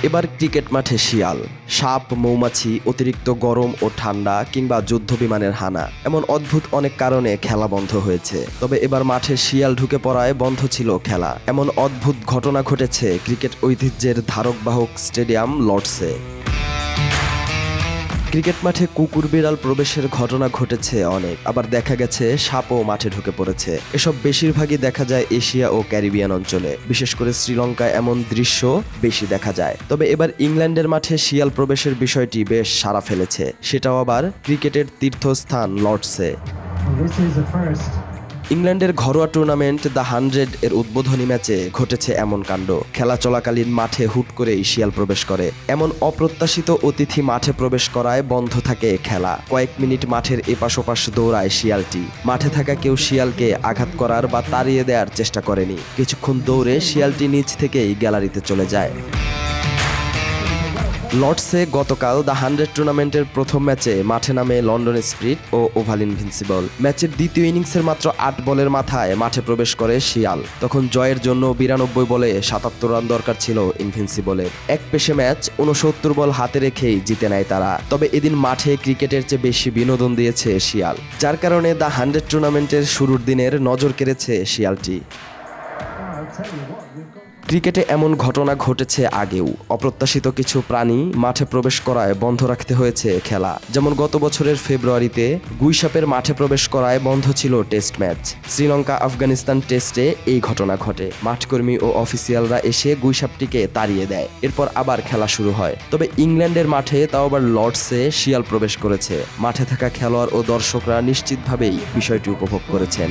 এবার ক্রিকেট মাঠে শিয়াল, সাপ, মৌমাছি, অতিরিক্ত গরম ও ঠান্ডা কিংবা যুদ্ধ বিমানের হানা, এমন অদ্ভুত অনেক কারণে খেলা বন্ধ হয়েছে। তবে এবার মাঠে শিয়াল ঢুকে পড়ায় বন্ধ ছিল খেলা। এমন অদ্ভুত ঘটনা ঘটেছে ক্রিকেট ঐতিহ্যের ধারক বাহক স্টেডিয়াম লর্ডসে। ক্রিকেট মাঠে কুকুর বিড়াল প্রবেশের ঘটনা ঘটেছে অনেক, আবার দেখা গেছে সাপও মাঠে ঢুকে পড়েছে। এসব বেশিরভাগই দেখা যায় এশিয়া ও ক্যারিবিয়ান অঞ্চলে, বিশেষ করে শ্রীলঙ্কায় এমন দৃশ্য বেশি দেখা যায়। তবে এবার ইংল্যান্ডের মাঠে শিয়াল প্রবেশের বিষয়টি বেশ সাড়া ফেলেছে, সেটাও আবার ক্রিকেটের তীর্থস্থান লর্ডসে। ইংল্যান্ডের ঘরোয়া টুর্নামেন্ট দ্য 100 এর উদ্বোধনী ম্যাচে ঘটেছে এমন কাণ্ড। খেলা চলাকালীন মাঠে হুট করেই শিয়াল প্রবেশ করে। এমন অপ্রত্যাশিত অতিথি মাঠে প্রবেশ করায় বন্ধ থাকে খেলা। কয়েক মিনিট মাঠের এপাশ ওপাশ দৌড়ায় শিয়ালটি। মাঠে থাকা কেউ শিয়ালকে আঘাত করার বা তাড়িয়ে দেওয়ার চেষ্টা করেনি। কিছুক্ষণ দৌড়ে শিয়ালটি নিচ থেকেই গ্যালারিতে চলে যায়। লর্ডসে গতকাল দ্য 100 টুর্নামেন্টের প্রথম ম্যাচে মাঠে নামে লন্ডন স্পিরিট ও ওভাল ইনভিনসিবল। ম্যাচের দ্বিতীয় ইনিংসের মাত্র 8 বলের মাথায় মাঠে প্রবেশ করে শিয়াল। তখন জয়ের জন্য 92 বলে 77 রান দরকার ছিল ইনভিনসিবলের। এক পেশে ম্যাচ 69 বল হাতে রেখেই জিতে নেয় তারা। তবে এদিন মাঠে ক্রিকেটের চেয়ে বেশি বিনোদন দিয়েছে শিয়াল, যার কারণে দ্য 100 টুর্নামেন্টের শুরুর দিনের নজর কেড়েছে শিয়ালটি। ক্রিকেটে এমন ঘটনা ঘটেছে আগেও। অপ্রত্যাশিত কিছু প্রাণী মাঠে প্রবেশ করায় বন্ধ রাখতে হয়েছে খেলা। যেমন গত বছরের ফেব্রুয়ারিতে গুইসাপের মাঠে প্রবেশ করায় বন্ধ ছিল টেস্ট ম্যাচ। শ্রীলঙ্কা আফগানিস্তান টেস্টে এই ঘটনা ঘটে। মাঠকর্মী ও অফিসিয়ালরা এসে গুইসাপটিকে তাড়িয়ে দেয়। এরপর আবার খেলা শুরু হয়। তবে ইংল্যান্ডের মাঠে, তাও আবার লর্ডসে, শিয়াল প্রবেশ করেছে। মাঠে থাকা খেলোয়াড় ও দর্শকরা নিশ্চিতভাবেই বিষয়টি উপভোগ করেছেন।